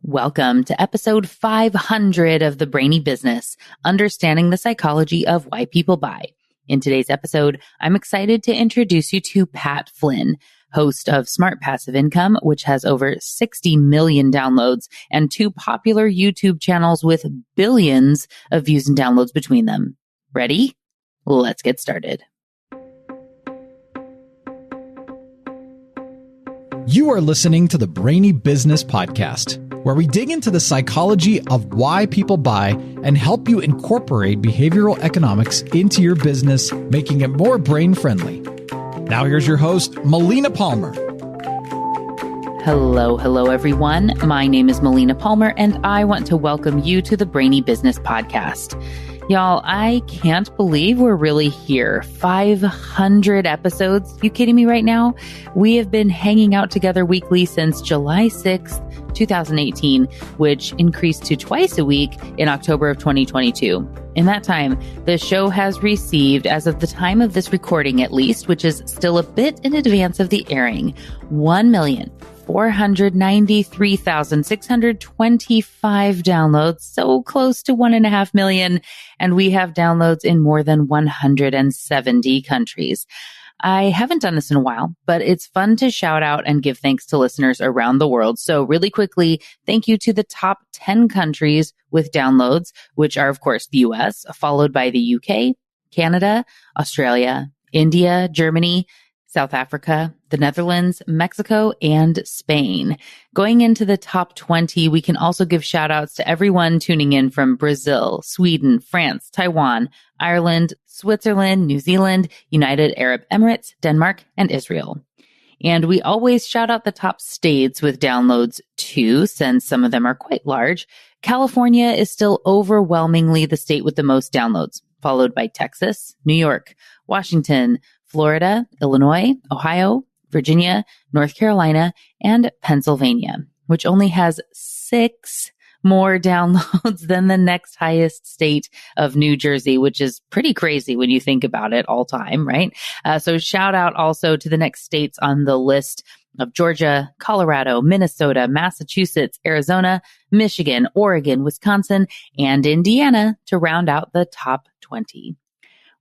Welcome to episode 500 of the Brainy Business, Understanding the Psychology of Why People Buy. In today's episode, I'm excited to introduce you to Pat Flynn, host of Smart Passive Income, which has over 60 million downloads and two popular YouTube channels with billions of views and downloads between them. Ready? Let's get started. You are listening to the Brainy Business Podcast, where we dig into the psychology of why people buy and help you incorporate behavioral economics into your business, making it more brain-friendly. Now here's your host, Melina Palmer. Hello, everyone. My name is Melina Palmer, and I want to welcome you to the Brainy Business Podcast. Y'all, I can't believe we're really here. 500 episodes. You kidding me right now? We have been hanging out together weekly since July 6th, 2018, which increased to twice a week in October of 2022. In that time, the show has received, as of the time of this recording at least, which is still a bit in advance of the airing, 1,493,625 downloads, so close to 1.5 million, and we have downloads in more than 170 countries. I haven't done this in a while, but it's fun to shout out and give thanks to listeners around the world. So really quickly, thank you to the top 10 countries with downloads, which are, of course, the US, followed by the UK, Canada, Australia, India, Germany, South Africa, the Netherlands, Mexico, and Spain. Going into the top 20, we can also give shout outs to everyone tuning in from Brazil, Sweden, France, Taiwan, Ireland, Switzerland, New Zealand, United Arab Emirates, Denmark, and Israel. And we always shout out the top states with downloads too, since some of them are quite large. California is still overwhelmingly the state with the most downloads, followed by Texas, New York, Washington, Florida, Illinois, Ohio, Virginia, North Carolina, and Pennsylvania, which only has 6 more downloads than the next highest state of New Jersey, which is pretty crazy when you think about it all time, right? So shout out also to the next states on the list of Georgia, Colorado, Minnesota, Massachusetts, Arizona, Michigan, Oregon, Wisconsin, and Indiana to round out the top 20.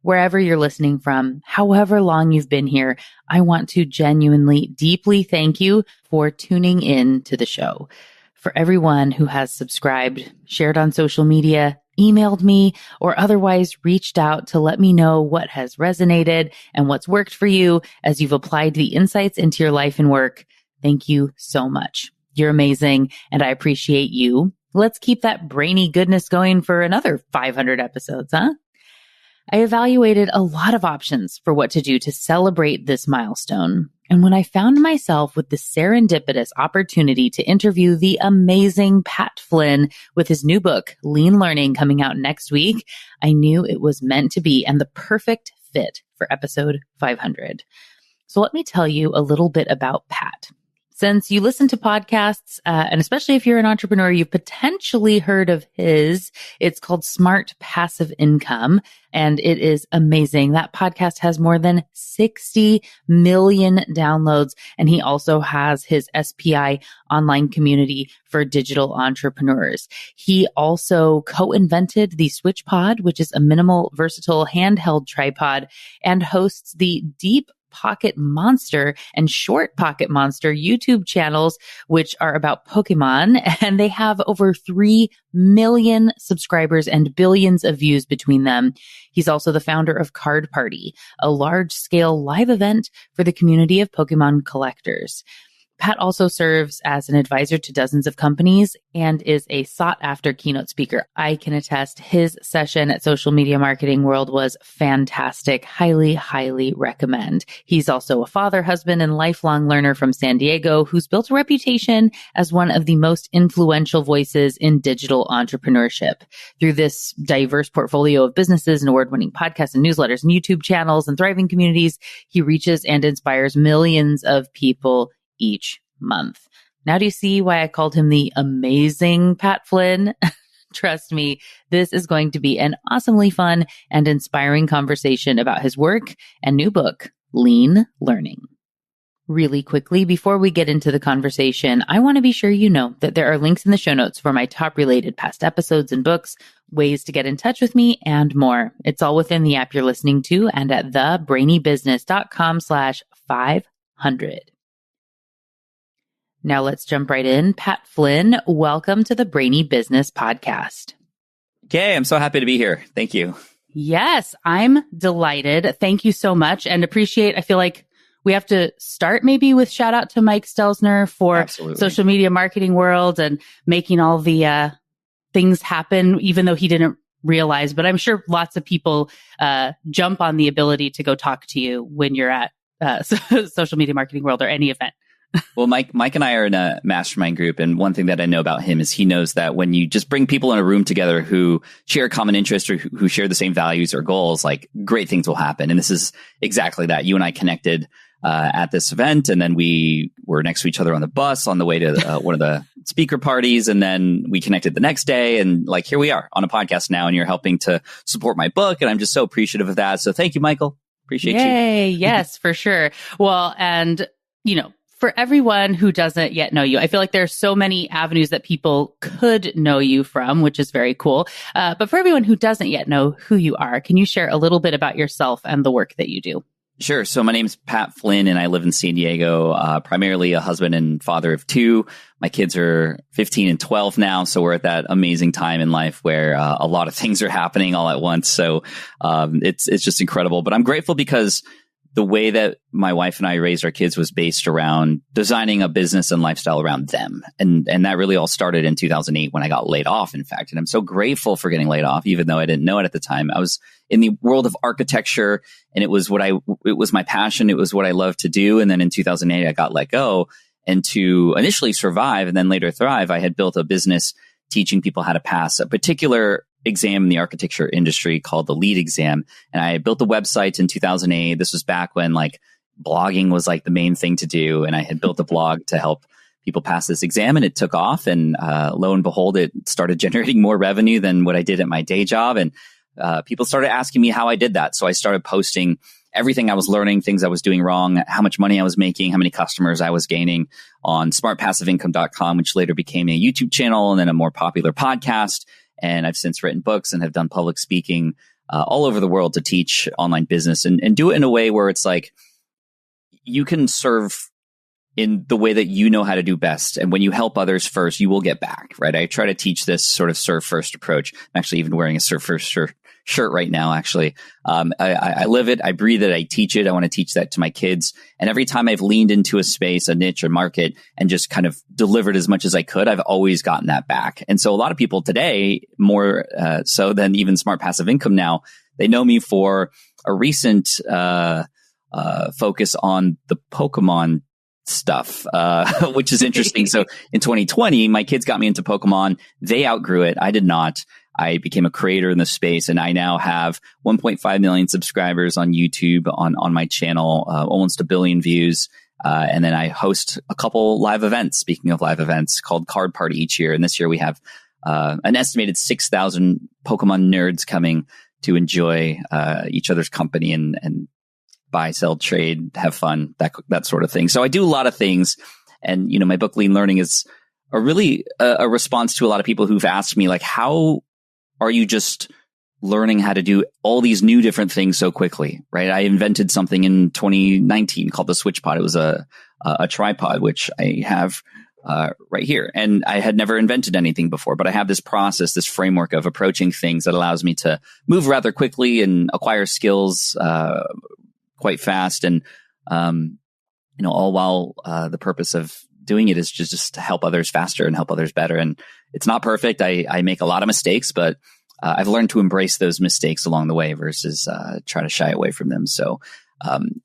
Wherever you're listening from, however long you've been here, I want to genuinely, deeply thank you for tuning in to the show. For everyone who has subscribed, shared on social media, emailed me, or otherwise reached out to let me know what has resonated and what's worked for you as you've applied the insights into your life and work, thank you so much. You're amazing, and I appreciate you. Let's keep that brainy goodness going for another 500 episodes, huh? I evaluated a lot of options for what to do to celebrate this milestone. And when I found myself with the serendipitous opportunity to interview the amazing Pat Flynn with his new book, Lean Learning, coming out next week, I knew it was meant to be and the perfect fit for episode 500. So let me tell you a little bit about Pat. Since you listen to podcasts, and especially if you're an entrepreneur, you've potentially heard of his. It's called Smart Passive Income, and it is amazing. That podcast has more than 60 million downloads, and he also has his SPI online community for digital entrepreneurs. He also co-invented the Switch Pod, which is a minimal, versatile handheld tripod, and hosts the Deep Pocket Monster and Short Pocket Monster YouTube channels, which are about Pokemon, and they have over 3 million subscribers and billions of views between them. He's also the founder of Card Party, a large-scale live event for the community of Pokemon collectors. Pat also serves as an advisor to dozens of companies and is a sought-after keynote speaker. I can attest his session at Social Media Marketing World was fantastic. Highly, highly recommend. He's also a father, husband, and lifelong learner from San Diego who's built a reputation as one of the most influential voices in digital entrepreneurship. Through this diverse portfolio of businesses and award-winning podcasts and newsletters and YouTube channels and thriving communities, he reaches and inspires millions of people each month. Now do you see why I called him the amazing Pat Flynn? Trust me, this is going to be an awesomely fun and inspiring conversation about his work and new book, Lean Learning. Really quickly, before we get into the conversation, I want to be sure you know that there are links in the show notes for my top related past episodes and books, ways to get in touch with me, and more. It's all within the app you're listening to and at thebrainybusiness.com/500. Now let's jump right in. Pat Flynn, welcome to the Brainy Business Podcast. Okay, I'm so happy to be here. Thank you. Yes, I'm delighted. Thank you so much and I feel like we have to start maybe with shout out to Mike Stelzner for Absolutely. social media marketing world and making all the things happen, even though he didn't realize. But I'm sure lots of people jump on the ability to go talk to you when you're at social media marketing world or any event. Well, Mike and I are in a mastermind group. And one thing that I know about him is he knows that when you just bring people in a room together who share a common interest or who share the same values or goals, like great things will happen. And this is exactly that. You and I connected at this event, and then we were next to each other on the bus on the way to one of the speaker parties. And then we connected the next day, and like, here we are on a podcast now, and you're helping to support my book. And I'm just so appreciative of that. So thank you, Michael. Appreciate you. Yay. Yes, for sure. Well, and for everyone who doesn't yet know you, I feel like there's so many avenues that people could know you from, which is very cool. But for everyone who doesn't yet know who you are, can you share a little bit about yourself and the work that you do? Sure. So my name's Pat Flynn, and I live in San Diego, primarily a husband and father of two. My kids are 15 and 12 now. So we're at that amazing time in life where a lot of things are happening all at once. So it's just incredible. But I'm grateful because the way that my wife and I raised our kids was based around designing a business and lifestyle around them. And that really all started in 2008 when I got laid off, in fact. And I'm so grateful for getting laid off, even though I didn't know it at the time. I was in the world of architecture, and it was my passion. It was what I loved to do. And then in 2008, I got let go. And to initially survive and then later thrive, I had built a business teaching people how to pass a particular exam in the architecture industry called the LEED exam. And I built the website in 2008. This was back when like blogging was like the main thing to do. And I had built a blog to help people pass this exam, and it took off. And lo and behold, it started generating more revenue than what I did at my day job. And people started asking me how I did that. So I started posting everything I was learning, things I was doing wrong, how much money I was making, how many customers I was gaining on smartpassiveincome.com, which later became a YouTube channel and then a more popular podcast. And I've since written books and have done public speaking all over the world to teach online business and do it in a way where it's like you can serve in the way that you know how to do best. And when you help others first, you will get back, right? I try to teach this sort of serve first approach. I'm actually even wearing a serve first shirt right now, actually. I live it. I breathe it. I teach it. I want to teach that to my kids. And every time I've leaned into a space, a niche, a market, and just kind of delivered as much as I could, I've always gotten that back. And so a lot of people today, more so than even Smart Passive Income now, they know me for a recent focus on the Pokemon stuff, which is interesting. So in 2020, my kids got me into Pokemon. They outgrew it. I did not. I became a creator in the space, and I now have 1.5 million subscribers on YouTube on my channel, almost 1 billion views. And then I host a couple live events, speaking of live events, called Card Party each year. And this year we have an estimated 6,000 Pokemon nerds coming to enjoy each other's company and buy, sell, trade, have fun, that sort of thing. So I do a lot of things. And, my book, Lean Learning, is a really a response to a lot of people who've asked me, like, how are you just learning how to do all these new different things so quickly, right? I invented something in 2019 called the SwitchPod. It was a tripod, which I have right here. And I had never invented anything before, but I have this process, this framework of approaching things that allows me to move rather quickly and acquire skills quite fast. And, all while the purpose of doing it is just to help others faster and help others better. And it's not perfect. I make a lot of mistakes, but I've learned to embrace those mistakes along the way versus try to shy away from them. So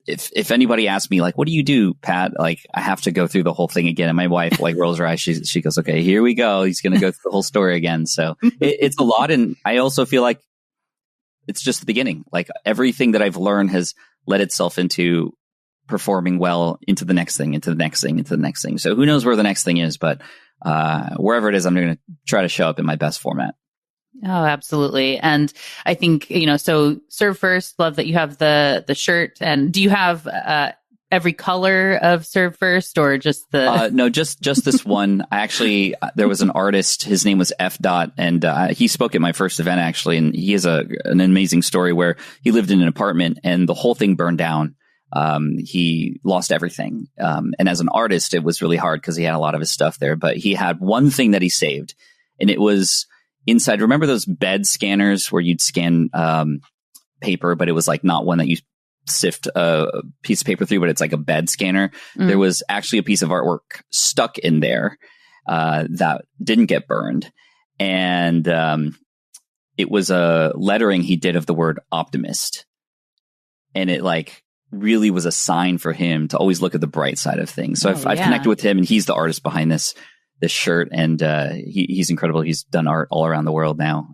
if anybody asks me, like, what do you do, Pat? Like, I have to go through the whole thing again. And my wife rolls her eyes. She goes, okay, here we go. He's going to go through the whole story again. So it's a lot. And I also feel like it's just the beginning. Like, everything that I've learned has led itself into performing well into the next thing, into the next thing, into the next thing. So who knows where the next thing is, but wherever it is, I'm going to try to show up in my best format. Oh, absolutely. And I think, so serve first, love that you have the shirt. And do you have every color of Serve First, or just the? No, just this one. I actually, there was an artist, his name was F. Dot, and he spoke at my first event actually, and he has an amazing story where he lived in an apartment and the whole thing burned down. He lost everything. And as an artist, it was really hard because he had a lot of his stuff there, but he had one thing that he saved, and it was inside. Remember those bed scanners where you'd scan paper, but it was like not one that you sift a piece of paper through, but it's like a bed scanner. There was actually a piece of artwork stuck in there that didn't get burned. And it was a lettering he did of the word optimist. And it like really was a sign for him to always look at the bright side of things. So I've connected with him, and he's the artist behind this shirt. And he's incredible. He's done art all around the world now.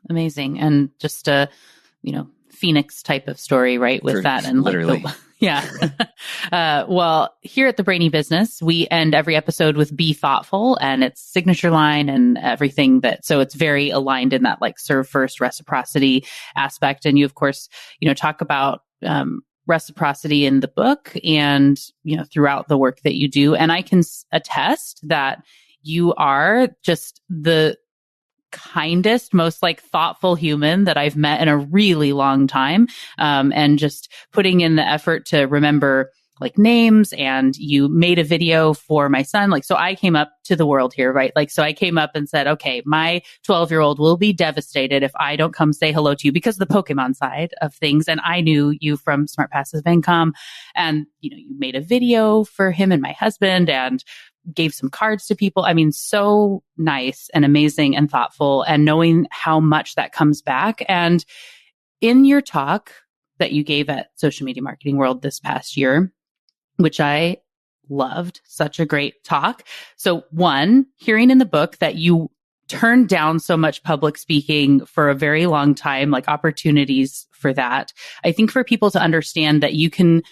Amazing. And just Phoenix type of story, right? With that, and literally. Well, here at the Brainy Business, we end every episode with "Be Thoughtful," and its signature line and everything so it's very aligned in that like serve first reciprocity aspect. And you, of course, talk about reciprocity in the book and throughout the work that you do. And I can attest that you are just the kindest, most like thoughtful human that I've met in a really long time. And just putting in the effort to remember like names, and you made a video for my son. Like, so I came up to the world here, right? Like, so I came up and said, okay, my 12-year-old will be devastated if I don't come say hello to you because of the Pokemon side of things. And I knew you from Smart Passive Income, and, you made a video for him and my husband and gave some cards to people. I mean, so nice and amazing and thoughtful, and knowing how much that comes back. And in your talk that you gave at Social Media Marketing World this past year, which I loved, such a great talk. So one, hearing in the book that you turned down so much public speaking for a very long time, like opportunities for that. I think for people to understand that you can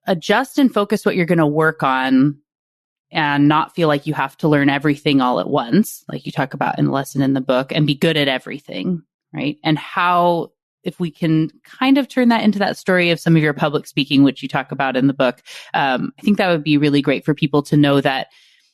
adjust and focus what you're going to work on and not feel like you have to learn everything all at once, like you talk about in the lesson in the book, and be good at everything, right? And how, if we can kind of turn that into that story of some of your public speaking, which you talk about in the book, I think that would be really great for people to know that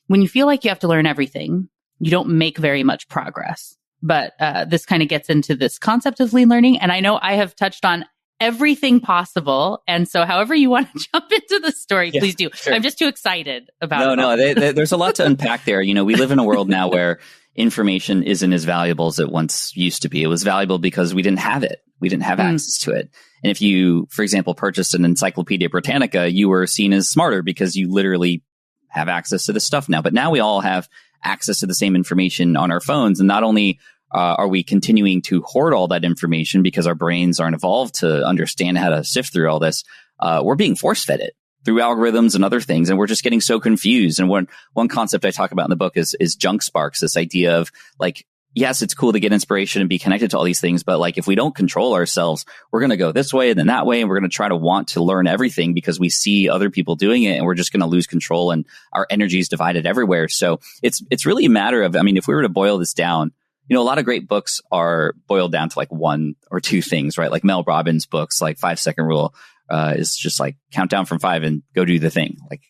when you feel like you have to learn everything, you don't make very much progress. But this kind of gets into this concept of lean learning. And I know I have touched on everything possible. And so however you want to jump into the story, please do. Sure. I'm just too excited about it. No, there's a lot to unpack there. We live in a world now where information isn't as valuable as it once used to be. It was valuable because we didn't have it. We didn't have access to it. And if you, for example, purchased an Encyclopedia Britannica, you were seen as smarter because you literally have access to this stuff now. But now we all have access to the same information on our phones. And not only are we continuing to hoard all that information because our brains aren't evolved to understand how to sift through all this, we're being force-fed it through algorithms and other things. And we're just getting so confused. And one concept I talk about in the book is junk sparks, this idea of like, yes, it's cool to get inspiration and be connected to all these things. But like, if we don't control ourselves, we're going to go this way and then that way. And we're going to try to want to learn everything because we see other people doing it, and we're just going to lose control, and our energy is divided everywhere. So it's really a matter of, if we were to boil this down, a lot of great books are boiled down to like one or two things, right? Like Mel Robbins' books, like 5-Second Rule, is just like count down from 5 and go do the thing. Like,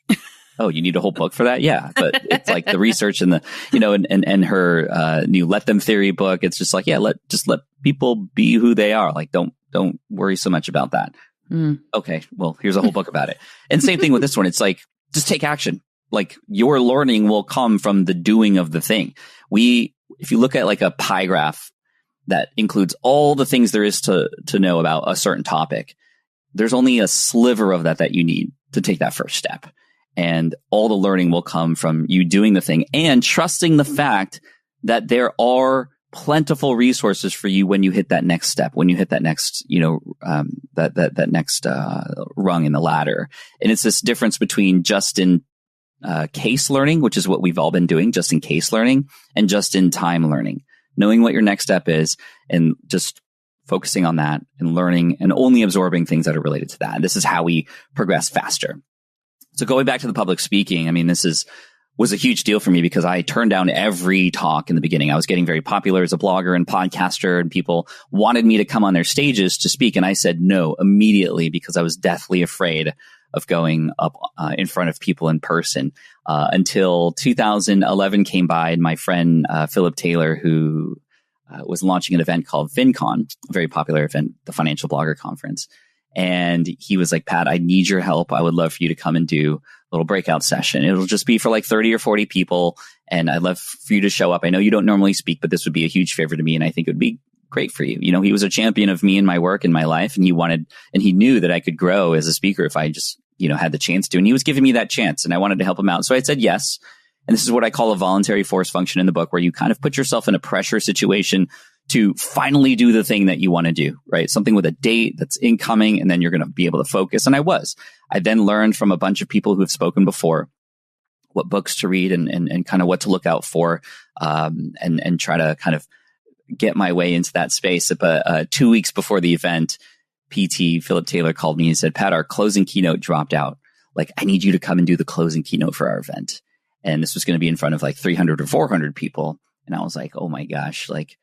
oh, you need a whole book for that? Yeah. But it's like the research and and her new Let Them Theory book. It's just like, let people be who they are. Like, don't worry so much about that. Okay. Well, here's a whole book about it. And same thing with this one. It's like, just take action. Like, your learning will come from the doing of the thing. If you look at like a pie graph that includes all the things there is to know about a certain topic, there's only a sliver of that you need to take that first step. And all the learning will come from you doing the thing and trusting the fact that there are plentiful resources for you when you hit that next step, when you hit that next, that next rung in the ladder. And it's this difference between just in case learning, which is what we've all been doing, just in case learning, and just in time learning, knowing what your next step is and just focusing on that and learning and only absorbing things that are related to that. And this is how we progress faster. So going back to the public speaking, this is was a huge deal for me because I turned down every talk in the beginning. I was getting very popular as a blogger and podcaster, and people wanted me to come on their stages to speak. And I said no immediately because I was deathly afraid of going up in front of people in person, until 2011 came by, and my friend Philip Taylor, who was launching an event called FinCon, a very popular event, the Financial Blogger Conference. And he was like, Pat, I need your help. I would love for you to come and do a little breakout session. It'll just be for like 30 or 40 people. And I'd love for you to show up. I know you don't normally speak, but this would be a huge favor to me. And I think it would be great for you. You know, he was a champion of me and my work and my life. And he knew that I could grow as a speaker if I just, had the chance to. And he was giving me that chance, and I wanted to help him out. So I said yes. And this is what I call a voluntary force function in the book, where you kind of put yourself in a pressure situation to finally do the thing that you want to do, right? Something with a date that's incoming, and then you're going to be able to focus. And I then learned from a bunch of people who have spoken before what books to read and kind of what to look out for, and try to kind of get my way into that space. But 2 weeks before the event, PT Philip Taylor called me and said, Pat, our closing keynote dropped out. Like, I need you to come and do the closing keynote for our event. And this was going to be in front of like 300 or 400 people. And I was like, oh my gosh, like,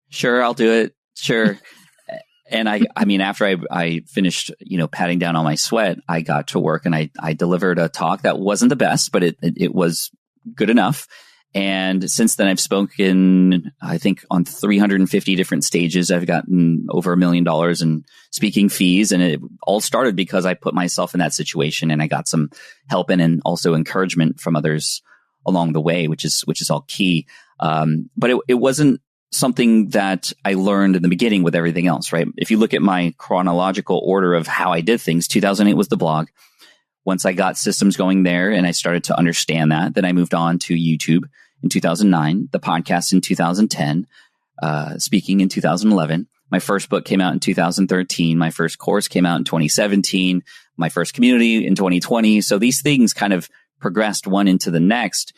sure, I'll do it. Sure. And I mean, after I finished, patting down all my sweat, I got to work and I delivered a talk that wasn't the best, but it was good enough. And since then I've spoken, I think, on 350 different stages. I've gotten over $1 million in speaking fees. And it all started because I put myself in that situation, and I got some help and also encouragement from others along the way, which is all key. But it wasn't something that I learned in the beginning with everything else, right? If you look at my chronological order of how I did things, 2008 was the blog. Once I got systems going there and I started to understand that, then I moved on to YouTube in 2009, the podcast in 2010, speaking in 2011. My first book came out in 2013. My first course came out in 2017. My first community in 2020. So these things kind of progressed one into the next,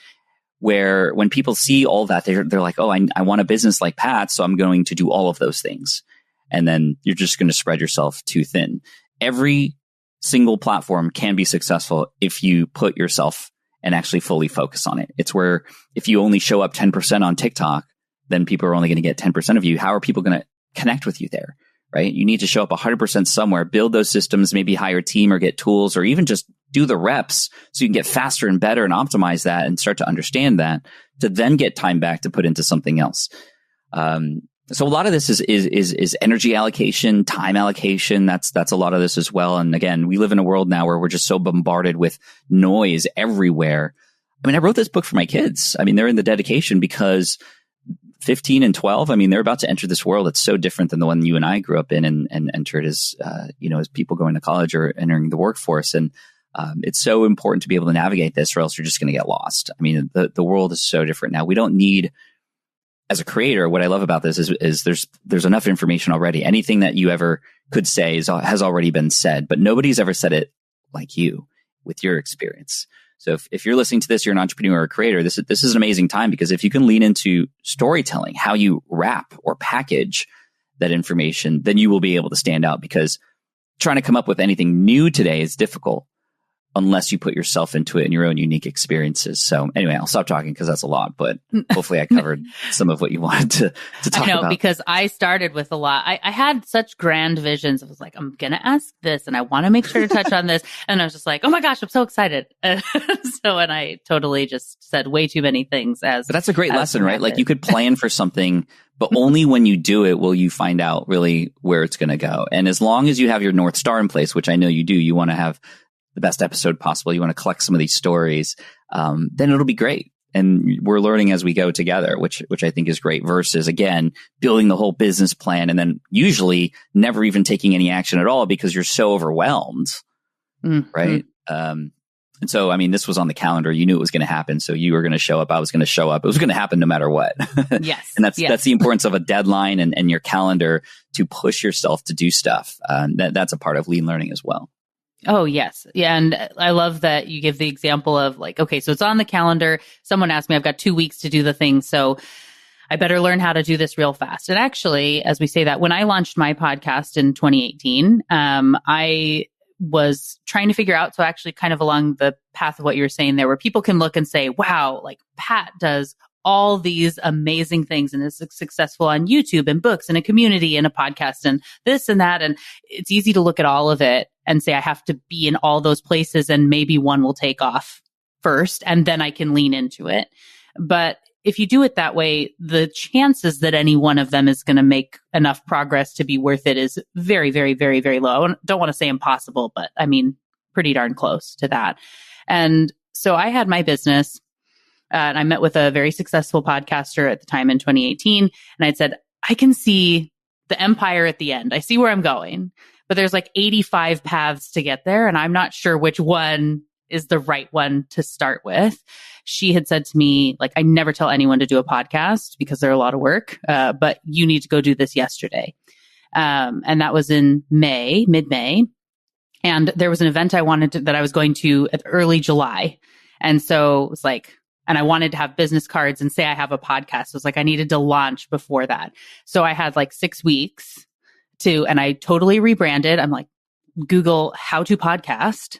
where when people see all that, they're like, oh, I want a business like Pat, so I'm going to do all of those things. And then you're just going to spread yourself too thin. Every single platform can be successful if you put yourself and actually fully focus on it. It's where if you only show up 10% on TikTok, then people are only going to get 10% of you. How are people going to connect with you there, right? You need to show up 100% somewhere, build those systems, maybe hire a team or get tools, or even just do the reps so you can get faster and better and optimize that and start to understand that, to then get time back to put into something else. So a lot of this is energy allocation, time allocation. That's a lot of this as well. And again, we live in a world now where we're just so bombarded with noise everywhere. I mean, I wrote this book for my kids. I mean, they're in the dedication because 15 and 12, I mean, they're about to enter this world. It's so different than the one you and I grew up in and entered as, as people going to college or entering the workforce. And it's so important to be able to navigate this, or else you're just going to get lost. I mean, the world is so different now. We don't need, as a creator, what I love about this is there's enough information already. Anything that you ever could say has already been said, but nobody's ever said it like you with your experience. So if you're listening to this, you're an entrepreneur or a creator, this is an amazing time, because if you can lean into storytelling, how you wrap or package that information, then you will be able to stand out, because trying to come up with anything new today is difficult unless you put yourself into it in your own unique experiences. So anyway, I'll stop talking because that's a lot, but hopefully I covered some of what you wanted to talk about. I know, because I started with a lot. I had such grand visions. I was like, I'm going to ask this and I want to make sure to touch on this. And I was just like, oh my gosh, I'm so excited. And I totally just said way too many things. But that's a great lesson, right? Like, you could plan for something, but only when you do it will you find out really where it's going to go. And as long as you have your North Star in place, which I know you do, you want to have the best episode possible, you want to collect some of these stories, then it'll be great. And we're learning as we go together, which I think is great, versus, again, building the whole business plan and then usually never even taking any action at all because you're so overwhelmed. Mm-hmm. Right. And so, I mean, this was on the calendar. You knew it was going to happen. So you were going to show up. I was going to show up. It was going to happen no matter what. Yes. And that's the importance of a deadline and your calendar to push yourself to do stuff. That's a part of lean learning as well. Oh, yes. Yeah. And I love that you give the example of like, okay, so it's on the calendar. Someone asked me, I've got 2 weeks to do the thing, so I better learn how to do this real fast. And actually, as we say that, when I launched my podcast in 2018, I was trying to figure out. So actually kind of along the path of what you were saying there, where people can look and say, wow, like Pat does all these amazing things and is successful on YouTube and books and a community and a podcast and this and that. And it's easy to look at all of it and say, I have to be in all those places and maybe one will take off first and then I can lean into it. But if you do it that way, the chances that any one of them is going to make enough progress to be worth it is very, very, very, very low. I don't want to say impossible, but I mean, pretty darn close to that. And so I had my business. And I met with a very successful podcaster at the time in 2018. And I'd said, I can see the empire at the end. I see where I'm going, but there's like 85 paths to get there. And I'm not sure which one is the right one to start with. She had said to me, like, I never tell anyone to do a podcast because they're a lot of work, but you need to go do this yesterday. And that was in May, mid-May. And there was an event that I was going to at early July. And so it was like, and I wanted to have business cards and say I have a podcast. So it was like, I needed to launch before that. So I had like 6 weeks and I totally rebranded. I'm like, Google how to podcast.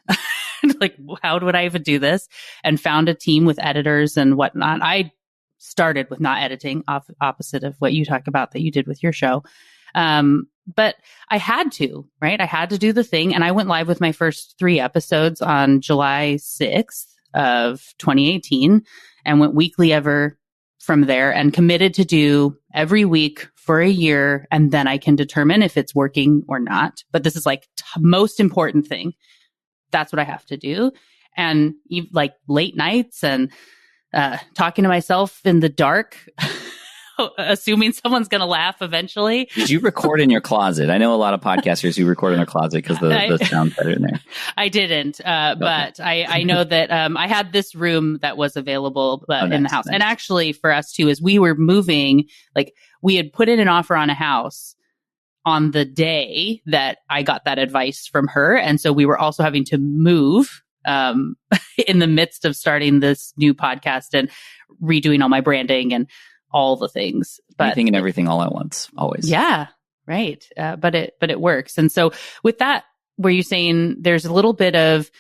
Like, how would I even do this? And found a team with editors and whatnot. I started with not editing, opposite of what you talk about that you did with your show. But I had to, right? I had to do the thing. And I went live with my first 3 episodes on July 6th of 2018 and went weekly ever from there and committed to do every week for a year. And then I can determine if it's working or not. But this is like most important thing. That's what I have to do. And like late nights and talking to myself in the dark, assuming someone's going to laugh eventually. Did you record in your closet? I know a lot of podcasters who record in their closet because the sound's better in there. I didn't, but I know that I had this room that was available in the house. Nice. And actually for us too, as we were moving, like we had put in an offer on a house on the day that I got that advice from her. And so we were also having to move in the midst of starting this new podcast and redoing all my branding and all the things. But anything and everything all at once, always. Yeah, right. But it works. And so with that, were you saying there's a little bit of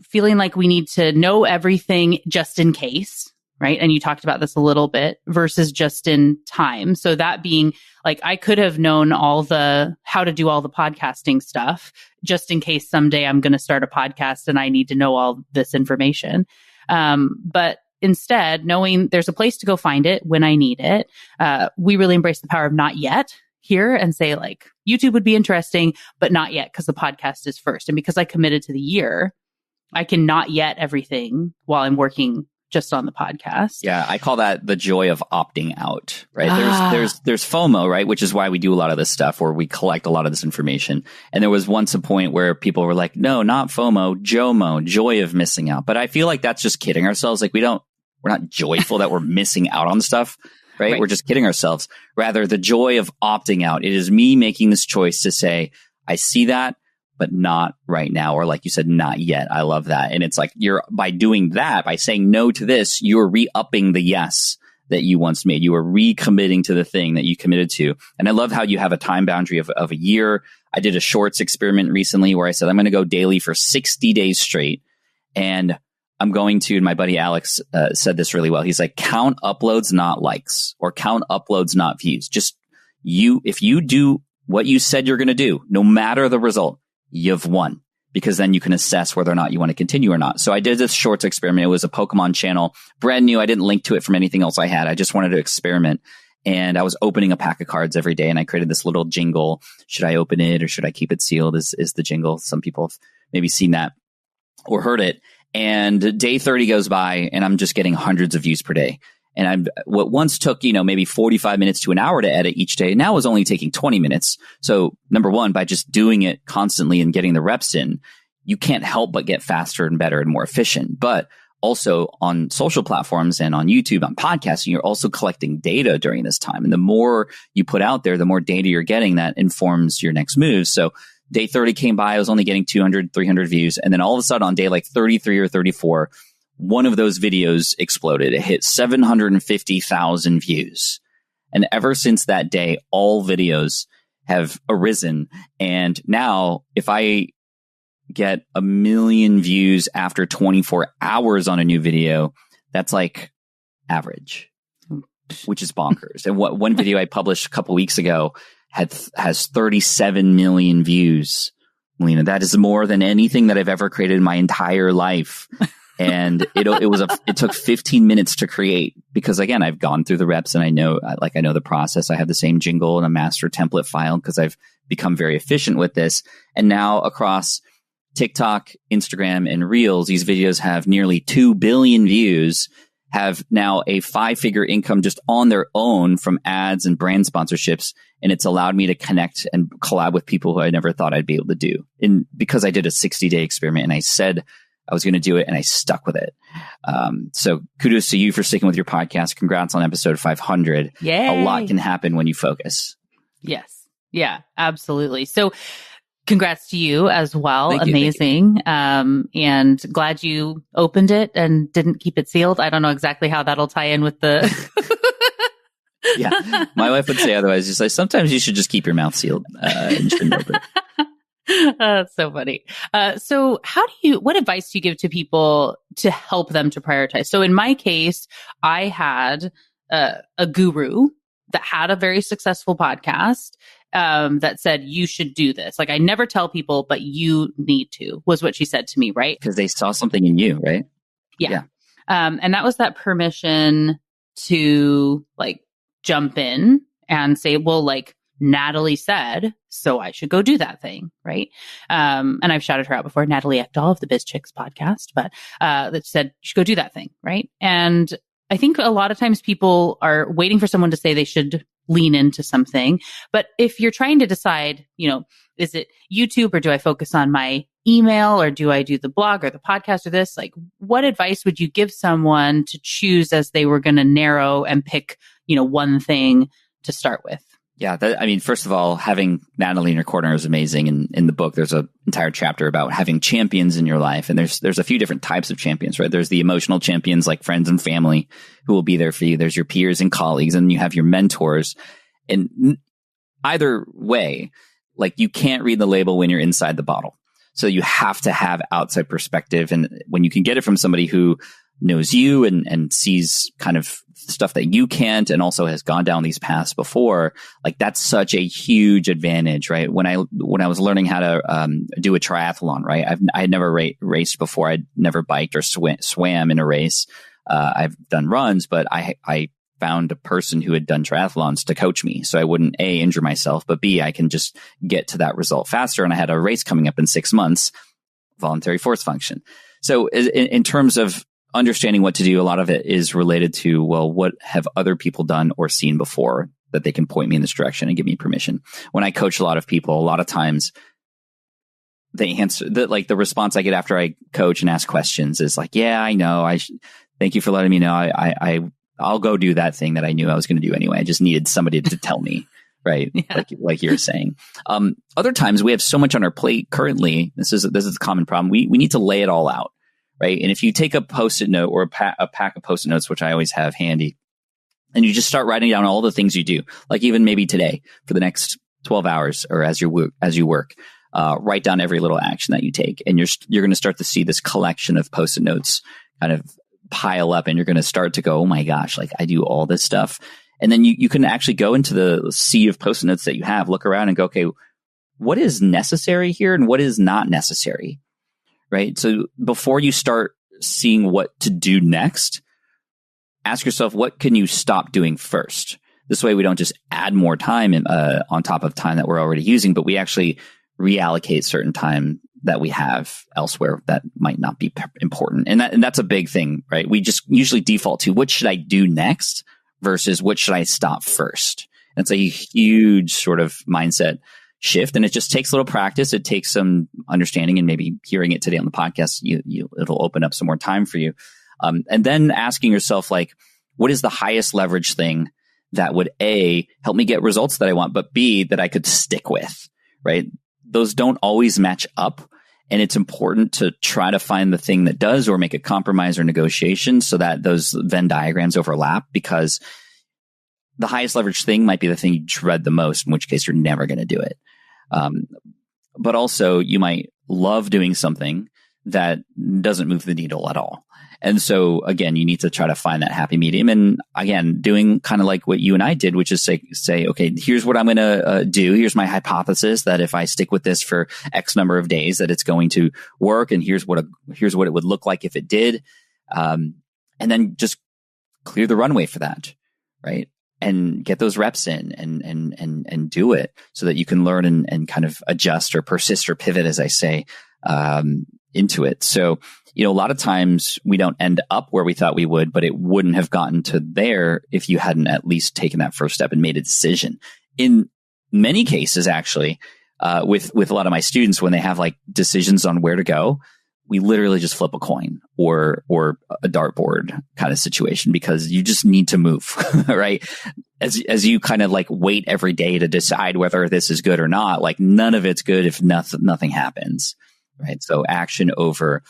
feeling like we need to know everything just in case, right? And you talked about this a little bit versus just in time. So that being like, I could have known how to do all the podcasting stuff just in case someday I'm going to start a podcast and I need to know all this information. But instead, knowing there's a place to go find it when I need it, we really embrace the power of not yet here and say like, YouTube would be interesting, but not yet because the podcast is first. And because I committed to the year, I can not yet everything while I'm working just on the podcast. Yeah, I call that the joy of opting out, right? There's FOMO, right? Which is why we do a lot of this stuff where we collect a lot of this information. And there was once a point where people were like, no, not FOMO, JOMO, joy of missing out. But I feel like that's just kidding ourselves. Like we're not joyful that we're missing out on stuff, right? We're just kidding ourselves. Rather, the joy of opting out. It is me making this choice to say, I see that, but not right now. Or like you said, not yet. I love that. And it's like by doing that, by saying no to this, you're re-upping the yes that you once made. You are recommitting to the thing that you committed to. And I love how you have a time boundary of a year. I did a shorts experiment recently where I said, I'm going to go daily for 60 days straight. And I'm going to, and my buddy Alex said this really well. He's like, count uploads, not likes, or count uploads, not views. Just if you do what you said you're going to do, no matter the result, you've won, because then you can assess whether or not you want to continue or not. So I did this shorts experiment. It was a Pokemon channel, brand new. I didn't link to it from anything else I had. I just wanted to experiment. And I was opening a pack of cards every day. And I created this little jingle. Should I open it or should I keep it sealed is the jingle. Some people have maybe seen that or heard it. And day 30 goes by and I'm just getting hundreds of views per day. And what once took, maybe 45 minutes to an hour to edit each day, now is only taking 20 minutes. So number one, by just doing it constantly and getting the reps in, you can't help but get faster and better and more efficient. But also on social platforms and on YouTube, on podcasting, you're also collecting data during this time. And the more you put out there, the more data you're getting that informs your next moves. So day 30 came by, I was only getting 200, 300 views. And then all of a sudden on day like 33 or 34, one of those videos exploded. It hit 750,000 views. And ever since that day, all videos have arisen. And now if I get 1 million views after 24 hours on a new video, that's like average, which is bonkers. And one video I published a couple weeks ago has 37 million views. Melina, that is more than anything that I've ever created in my entire life. And it took 15 minutes to create because, again, I've gone through the reps and I know the process. I have the same jingle and a master template file because I've become very efficient with this. And now across TikTok, Instagram, and Reels, these videos have nearly 2 billion views, have now a 5-figure income just on their own from ads and brand sponsorships. And it's allowed me to connect and collab with people who I never thought I'd be able to do. And because I did a 60-day experiment and I said I was going to do it and I stuck with it. So kudos to you for sticking with your podcast. Congrats on episode 500. Yay. A lot can happen when you focus. Yes. Yeah, absolutely. So congrats to you as well. Thank you, amazing. And glad you opened it and didn't keep it sealed. I don't know exactly how that'll tie in with the... Yeah. My wife would say otherwise. Just like, sometimes you should just keep your mouth sealed and shouldn't open it. That's so funny. So what advice do you give to people to help them to prioritize? So in my case, I had a guru that had a very successful podcast that said, you should do this. Like, I never tell people, but you need to, was what she said to me, right? Because they saw something in you, right? Yeah. And that was that permission to like jump in and say, well, like, Natalie said, so I should go do that thing, right? And I've shouted her out before, Natalie Ekdahl of the Biz Chicks podcast, but that said, you should go do that thing, right? And I think a lot of times people are waiting for someone to say they should lean into something. But if you're trying to decide, is it YouTube or do I focus on my email or do I do the blog or the podcast or this? Like, what advice would you give someone to choose as they were going to narrow and pick, one thing to start with? Yeah. First of all, having Natalie in your corner is amazing. And in the book, there's an entire chapter about having champions in your life. And there's a few different types of champions, right? There's the emotional champions like friends and family who will be there for you. There's your peers and colleagues, and you have your mentors. And either way, like, you can't read the label when you're inside the bottle. So you have to have outside perspective. And when you can get it from somebody who knows you and sees kind of stuff that you can't, and also has gone down these paths before, like, that's such a huge advantage, right? When I was learning how to do a triathlon, right? I had never raced before. I'd never biked or swam in a race. I've done runs, but I found a person who had done triathlons to coach me, so I wouldn't A, injure myself, but B, I can just get to that result faster. And I had a race coming up in 6 months, voluntary force function. So in terms of understanding what to do, a lot of it is related to, well, what have other people done or seen before that they can point me in this direction and give me permission. When I coach a lot of people, a lot of times they answer the response I get after I coach and ask questions is like, yeah, I know. Thank you for letting me know. I'll go do that thing that I knew I was going to do anyway. I just needed somebody to tell me. Right. Yeah. Like you're saying. Other times we have so much on our plate currently. This is a common problem. We need to lay it all out. Right. And if you take a Post-it note or a pack of Post-it notes, which I always have handy, and you just start writing down all the things you do, like even maybe today for the next 12 hours or as you work, write down every little action that you take. And you're going to start to see this collection of Post-it notes kind of pile up, and you're going to start to go, oh my gosh, like, I do all this stuff. And then you can actually go into the sea of Post-it notes that you have, look around and go, okay, what is necessary here and what is not necessary? Right. So before you start seeing what to do next, ask yourself, what can you stop doing first? This way we don't just add more time on top of time that we're already using, but we actually reallocate certain time that we have elsewhere that might not be important. And that's a big thing, right? We just usually default to what should I do next versus what should I stop first? That's a huge sort of mindset shift. And it just takes a little practice. It takes some understanding, and maybe hearing it today on the podcast, it'll open up some more time for you. And then asking yourself, like, what is the highest leverage thing that would A, help me get results that I want, but B, that I could stick with, right? Those don't always match up. And it's important to try to find the thing that does, or make a compromise or negotiation so that those Venn diagrams overlap, because the highest leverage thing might be the thing you dread the most, in which case you're never going to do it. But also you might love doing something that doesn't move the needle at all. And so again, you need to try to find that happy medium. And again, doing kind of like what you and I did, which is say, okay, here's what I'm going to do. Here's my hypothesis that if I stick with this for X number of days, that it's going to work. And here's what it would look like if it did. And then just clear the runway for that, right? And get those reps in and do it so that you can learn and kind of adjust or persist or pivot, as I say, into it. So, a lot of times we don't end up where we thought we would, but it wouldn't have gotten to there if you hadn't at least taken that first step and made a decision. In many cases, actually, with a lot of my students, when they have like decisions on where to go, we literally just flip a coin or a dartboard kind of situation, because you just need to move, right? As you kind of like wait every day to decide whether this is good or not, like none of it's good if nothing happens, right? So action over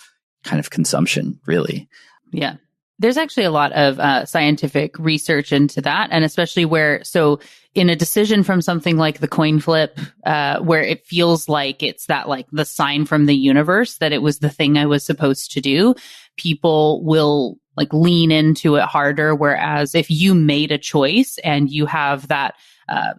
kind of consumption, really. Yeah. There's actually a lot of scientific research into that. And especially so in a decision from something like the coin flip, where it feels like it's that like the sign from the universe that it was the thing I was supposed to do, people will like lean into it harder. Whereas if you made a choice and you have that,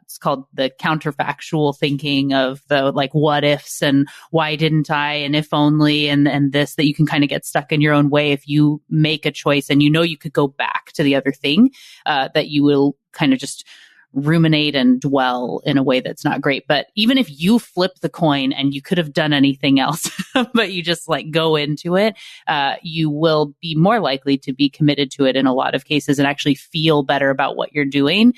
it's called the counterfactual thinking of the like what ifs and why didn't I and if only and this, that you can kind of get stuck in your own way if you make a choice and you could go back to the other thing, that you will kind of just ruminate and dwell in a way that's not great. But even if you flip the coin and you could have done anything else, but you just like go into it, you will be more likely to be committed to it in a lot of cases and actually feel better about what you're doing,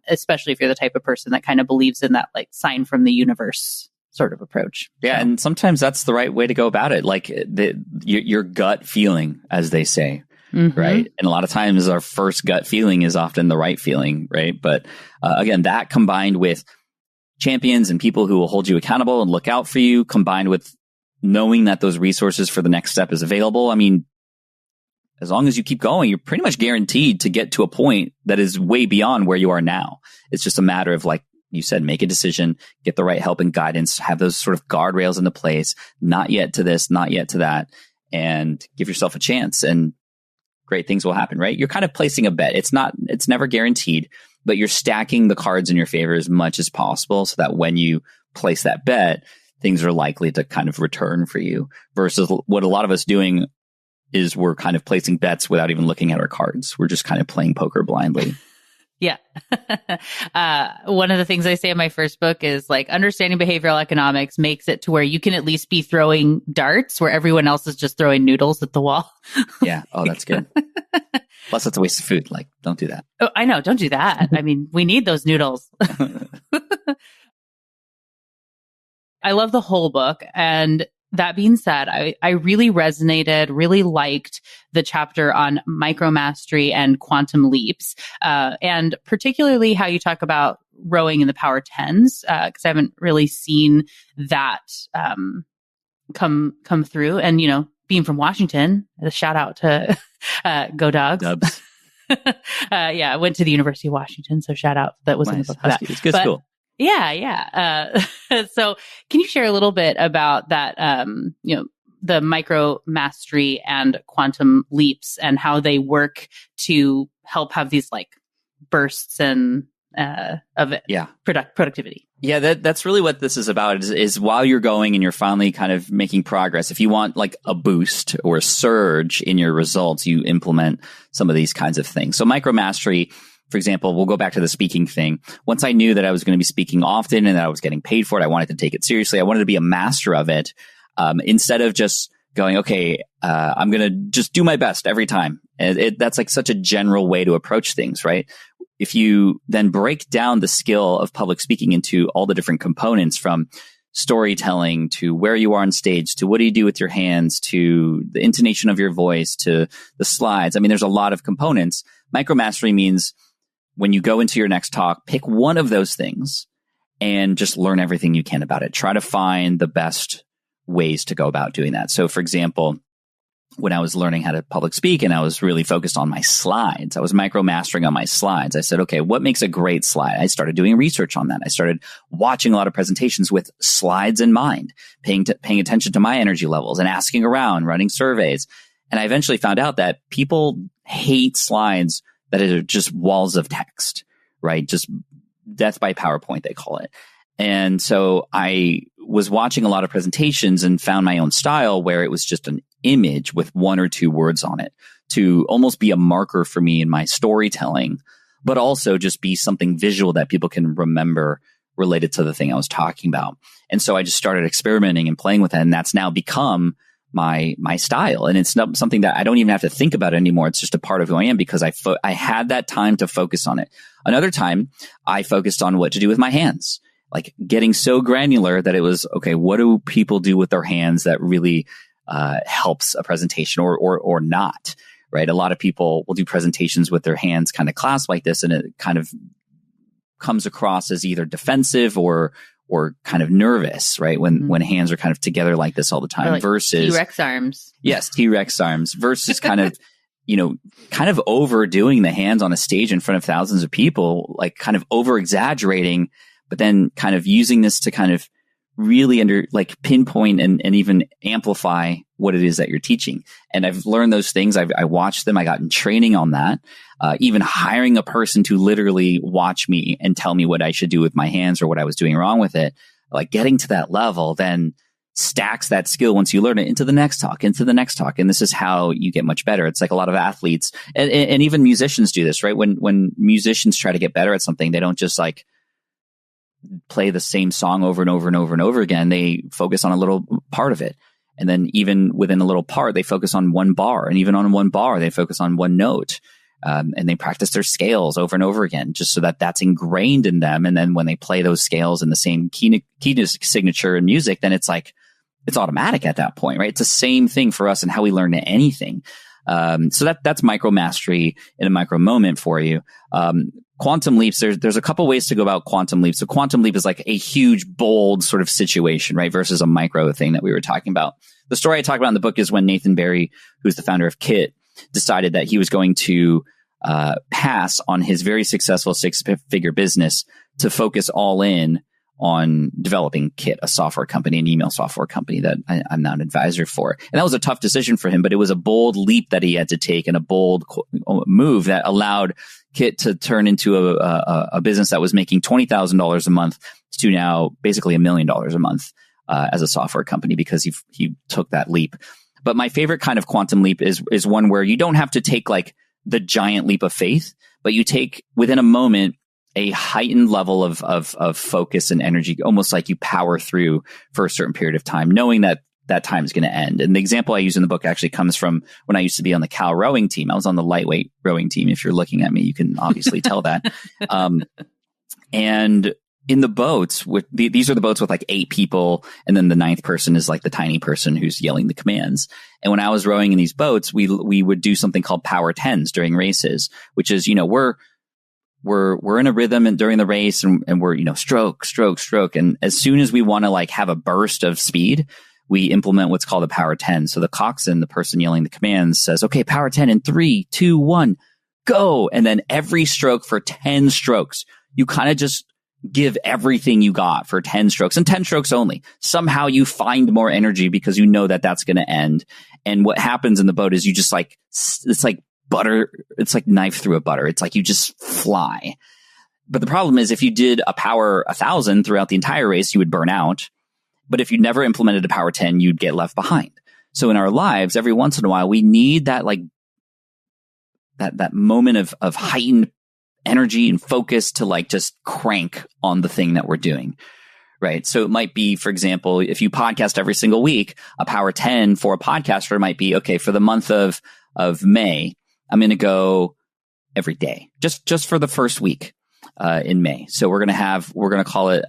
especially if you're the type of person that kind of believes in that like sign from the universe sort of approach. Yeah. And sometimes that's the right way to go about it. Like your gut feeling, as they say. Mm-hmm. Right. And a lot of times our first gut feeling is often the right feeling. Right. But again, that combined with champions and people who will hold you accountable and look out for you, combined with knowing that those resources for the next step is available. I mean, as long as you keep going, you're pretty much guaranteed to get to a point that is way beyond where you are now. It's just a matter of, like you said, make a decision, get the right help and guidance, have those sort of guardrails into place, not yet to this, not yet to that, and give yourself a chance. And great things will happen, right? You're kind of placing a bet. It's never guaranteed, but you're stacking the cards in your favor as much as possible so that when you place that bet, things are likely to kind of return for you, versus what a lot of us doing is we're kind of placing bets without even looking at our cards. We're just kind of playing poker blindly. Yeah. One of the things I say in my first book is like understanding behavioral economics makes it to where you can at least be throwing darts where everyone else is just throwing noodles at the wall. Yeah. Oh, that's good. Plus, it's a waste of food. Like, don't do that. Oh, I know. Don't do that. I mean, we need those noodles. I love the whole book. And that being said, I really resonated, really liked the chapter on micromastery and quantum leaps, and particularly how you talk about rowing in the power tens, because I haven't really seen that come through. And, being from Washington, a shout out to Go Dogs. Dubs. Yeah, I went to the University of Washington, so shout out. That was in the book. It's good school. Yeah. So can you share a little bit about that, the Micromastery and quantum leaps and how they work to help have these like bursts and of productivity? Yeah, that's really what this is about, is while you're going and you're finally kind of making progress, if you want like a boost or a surge in your results, you implement some of these kinds of things. So Micromastery, for example, we'll go back to the speaking thing. Once I knew that I was going to be speaking often and that I was getting paid for it, I wanted to take it seriously. I wanted to be a master of it, instead of just going, okay, I'm going to just do my best every time. And that's like such a general way to approach things, right? If you then break down the skill of public speaking into all the different components, from storytelling to where you are on stage, to what do you do with your hands, to the intonation of your voice, to the slides. I mean, there's a lot of components. Micromastery means when you go into your next talk, pick one of those things and just learn everything you can about it. Try to find the best ways to go about doing that. So, for example, when I was learning how to public speak and I was really focused on my slides. I was micromastering on my slides. I said, okay, what makes a great slide? I started doing research on that. I started watching a lot of presentations with slides in mind, paying attention to my energy levels and asking around, running surveys. And I eventually found out that people hate slides that are just walls of text, right? Just death by PowerPoint, they call it. And so I was watching a lot of presentations and found my own style where it was just an image with one or two words on it to almost be a marker for me in my storytelling, but also just be something visual that people can remember related to the thing I was talking about. And so I just started experimenting and playing with it. And that's now become my style. And it's not something that I don't even have to think about anymore. It's just a part of who I am because I had that time to focus on it. Another time I focused on what to do with my hands, like getting so granular that it was, okay, what do people do with their hands that really helps a presentation or not, right? A lot of people will do presentations with their hands kind of clasped like this, and it kind of comes across as either defensive or kind of nervous, right? When hands are kind of together like this all the time, like versus T-Rex arms. Yes, T-Rex arms versus kind of, kind of overdoing the hands on a stage in front of thousands of people, like kind of over exaggerating, but then kind of using this to kind of really pinpoint and even amplify what it is that you're teaching. And I've learned those things. I watched them. I got in training on that. Even hiring a person to literally watch me and tell me what I should do with my hands or what I was doing wrong with it. Like getting to that level then stacks that skill once you learn it into the next talk. And this is how you get much better. It's like a lot of athletes and even musicians do this, right? When musicians try to get better at something, they don't just like play the same song over and over and over and over again. They focus on a little part of it. And then even within a little part, they focus on one bar. And even on one bar, they focus on one note. And they practice their scales over and over again, just so that that's ingrained in them. And then when they play those scales in the same key signature in music, then it's like, it's automatic at that point, right? It's the same thing for us and how we learn anything. So that's micromastery in a micro moment for you. Quantum leaps, there's a couple ways to go about quantum leaps. So quantum leap is like a huge, bold sort of situation, right? Versus a micro thing that we were talking about. The story I talk about in the book is when Nathan Barry, who's the founder of Kit, decided that he was going to pass on his very successful six-figure business to focus all in on developing Kit, a software company, an email software company that I'm now an advisor for. And that was a tough decision for him, but it was a bold leap that he had to take and a bold move that allowed Kit to turn into a business that was making $20,000 a month to now basically $1 million a month as a software company because he took that leap. But my favorite kind of quantum leap is one where you don't have to take like the giant leap of faith, but you take within a moment a heightened level of focus and energy, almost like you power through for a certain period of time, knowing that time is going to end. And the example I use in the book actually comes from when I used to be on the Cal rowing team. I was on the lightweight rowing team. If you're looking at me, you can obviously tell that. And in the boats, these are the boats with like 8 people, and then the 9th person is like the tiny person who's yelling the commands. And when I was rowing in these boats, we would do something called power 10s during races, which is, we're in a rhythm and during the race and we're, stroke, stroke, stroke. And as soon as we want to like have a burst of speed, we implement what's called a power 10. So the coxswain, the person yelling the commands, says, okay, power 10 in 3, 2, 1, go. And then every stroke for 10 strokes, you kind of just give everything you got for 10 strokes and 10 strokes only. Somehow you find more energy because you know that that's going to end. And what happens in the boat is you just like, it's like butter. It's like knife through a butter. It's like you just fly. But the problem is if you did a power 1,000 throughout the entire race, you would burn out. But if you never implemented a power 10, you'd get left behind. So in our lives, every once in a while, we need that like that moment of heightened energy and focus to like just crank on the thing that we're doing. Right. So it might be, for example, if you podcast every single week, a power 10 for a podcaster might be, okay, for the month of May, I'm going to go every day, just for the first week in May. So we're going to call it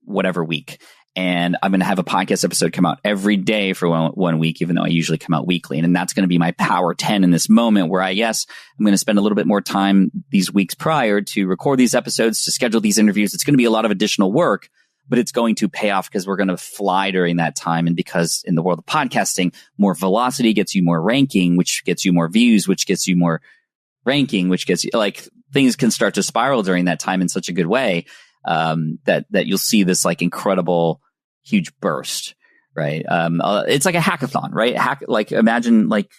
whatever week. And I'm going to have a podcast episode come out every day for one week, even though I usually come out weekly. And that's going to be my power 10 in this moment where I'm going to spend a little bit more time these weeks prior to record these episodes, to schedule these interviews. It's going to be a lot of additional work, but it's going to pay off because we're going to fly during that time. And because in the world of podcasting, more velocity gets you more ranking, which gets you more views, which gets you more ranking, which gets you like things can start to spiral during that time in such a good way, that you'll see this like incredible, huge burst, right? It's like a hackathon, right? Imagine like,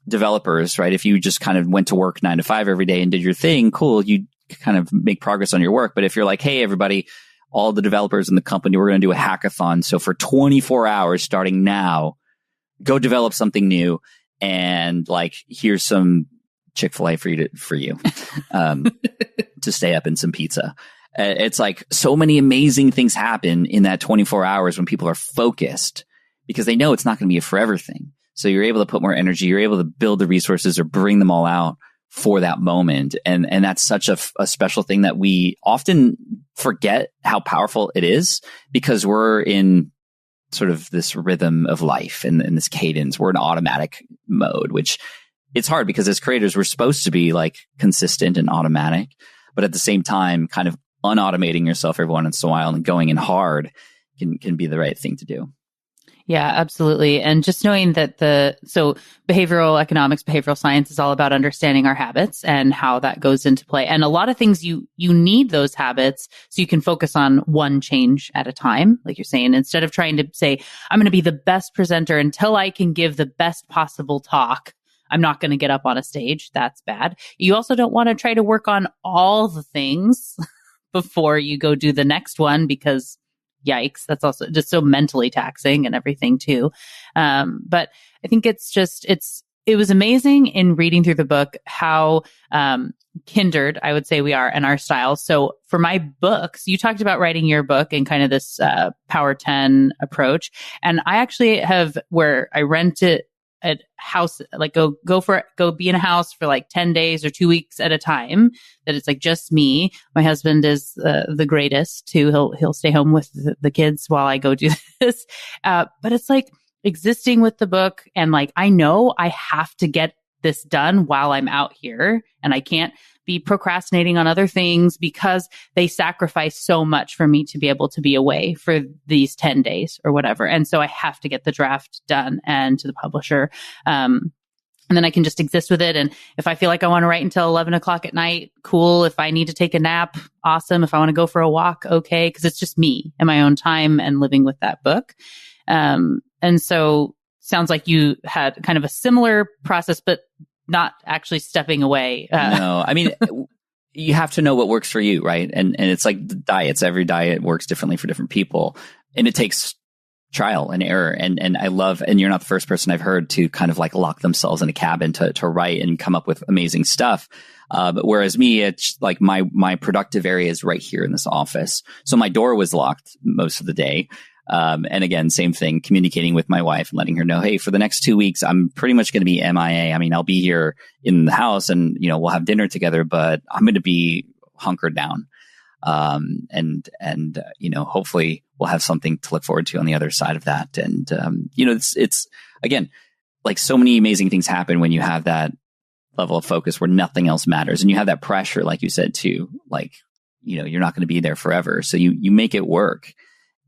developers, right? If you just kind of went to work 9 to 5 every day and did your thing, cool. You kind of make progress on your work. But if you're like, hey, everybody, all the developers in the company, we're going to do a hackathon. So for 24 hours starting now, go develop something new. And like, here's some Chick-fil-A for you to stay up and some pizza. It's like so many amazing things happen in that 24 hours when people are focused because they know it's not going to be a forever thing. So you're able to put more energy, you're able to build the resources or bring them all out for that moment. And that's such a special thing that we often forget how powerful it is because we're in sort of this rhythm of life and this cadence. We're in automatic mode, which it's hard because as creators, we're supposed to be like consistent and automatic, but at the same time, kind of unautomating yourself every once in a while and going in hard can be the right thing to do. Yeah, absolutely. And just knowing that behavioral economics, behavioral science is all about understanding our habits and how that goes into play. And a lot of things you need those habits so you can focus on one change at a time. Like you're saying, instead of trying to say, I'm going to be the best presenter until I can give the best possible talk, I'm not going to get up on a stage. That's bad. You also don't want to try to work on all the things before you go do the next one because yikes, that's also just so mentally taxing and everything too. But I think it was amazing in reading through the book how kindred, I would say, we are in our styles. So for my books, you talked about writing your book in kind of this Power 10 approach. And I actually have where I rent it at house, like go be in a house for like 10 days or 2 weeks at a time, that it's like just me. My husband is the greatest too. He'll stay home with the kids while I go do this. But it's like existing with the book and like, I know I have to get this done while I'm out here and I can't be procrastinating on other things because they sacrifice so much for me to be able to be away for these 10 days or whatever. And so I have to get the draft done and to the publisher. And then I can just exist with it. And if I feel like I want to write until 11 o'clock at night, cool. If I need to take a nap, awesome. If I want to go for a walk, okay. Cause it's just me and my own time and living with that book. And so sounds like you had kind of a similar process, but not actually stepping away. No, I mean, you have to know what works for you, right? And it's like diets. Every diet works differently for different people. And it takes trial and error. And I love, and you're not the first person I've heard to kind of like lock themselves in a cabin to write and come up with amazing stuff. But whereas me, it's like my productive area is right here in this office. So my door was locked most of the day. And again, same thing, communicating with my wife and letting her know, hey, for the next 2 weeks, I'm pretty much going to be MIA. I mean, I'll be here in the house and, we'll have dinner together, but I'm going to be hunkered down. And hopefully we'll have something to look forward to on the other side of that. And, it's again, like so many amazing things happen when you have that level of focus where nothing else matters. And you have that pressure, like you said, too, like, you're not going to be there forever. So you make it work.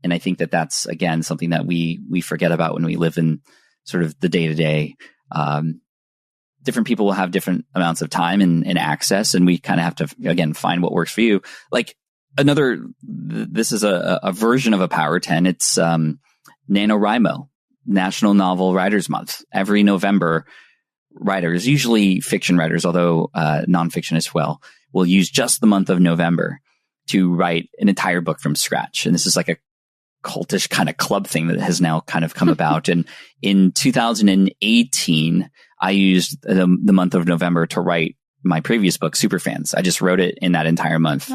And I think that's, again, something that we forget about when we live in sort of the day to day. Different people will have different amounts of time and access, and we kind of have to, again, find what works for you. Like this is a version of a Power 10. It's NaNoWriMo, National Novel Writers Month. Every November, writers, usually fiction writers, although nonfiction as well, will use just the month of November to write an entire book from scratch. And this is like a cultish kind of club thing that has now kind of come about. And in 2018, I used the month of November to write my previous book, Superfans. I just wrote it in that entire month.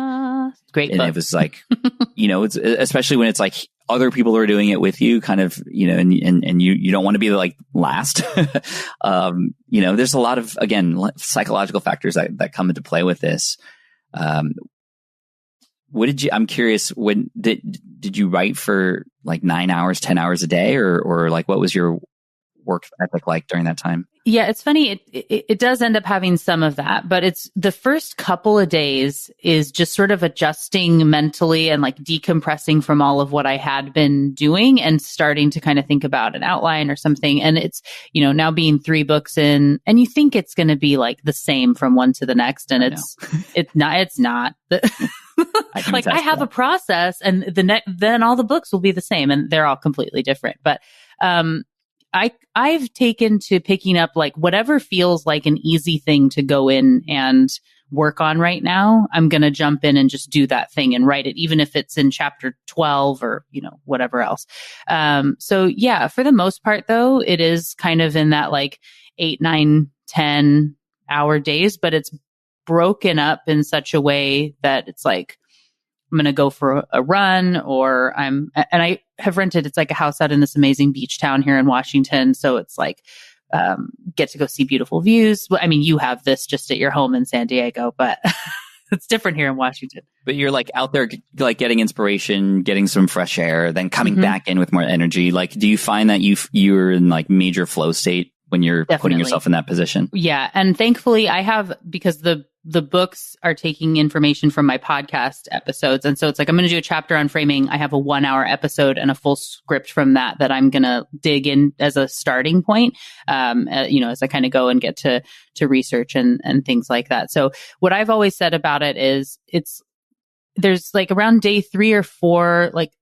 Great and book. It was like, it's especially when it's like other people are doing it with you, kind of, and you don't want to be like last. There's a lot of, again, psychological factors that come into play with this. I'm curious, when did you write for like 9 hours, 10 hours a day or like what was your work ethic like during that time? Yeah, it's funny. It does end up having some of that, but it's the first couple of days is just sort of adjusting mentally and like decompressing from all of what I had been doing and starting to kind of think about an outline or something. And it's, now being 3 books in, and you think it's going to be like the same from one to the next. And it's not. Like I have a process and then all the books will be the same and they're all completely different. But, I've taken to picking up like whatever feels like an easy thing to go in and work on right now. I'm going to jump in and just do that thing and write it, even if it's in chapter 12 or, whatever else. So yeah, for the most part though, it is kind of in that like 8, 9, 10 hour days, but it's broken up in such a way that it's like, I'm going to go for a run and I have rented, it's like a house out in this amazing beach town here in Washington. So it's like, get to go see beautiful views. I mean, you have this just at your home in San Diego, but it's different here in Washington. But you're like out there, like getting inspiration, getting some fresh air, then coming back in with more energy. Like, do you find that you're in like major flow state when you're putting yourself in that position? Yeah. And thankfully I have, because the books are taking information from my podcast episodes. And so it's like, I'm going to do a chapter on framing. I have a 1-hour episode and a full script from that I'm going to dig in as a starting point, as I kind of go and get to research and things like that. So what I've always said about it is there's like around day 3 or 4, like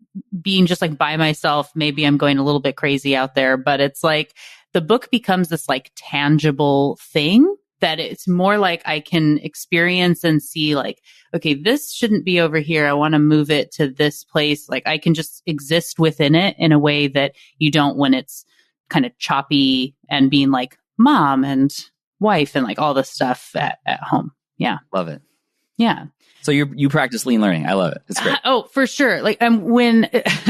being just like by myself, maybe I'm going a little bit crazy out there, but it's like the book becomes this like tangible thing that it's more like I can experience and see like, okay, this shouldn't be over here. I want to move it to this place. Like I can just exist within it in a way that you don't when it's kind of choppy and being like mom and wife and like all this stuff at home. Yeah. Love it. Yeah. So you practice lean learning. I love it. It's great. Oh, for sure. Like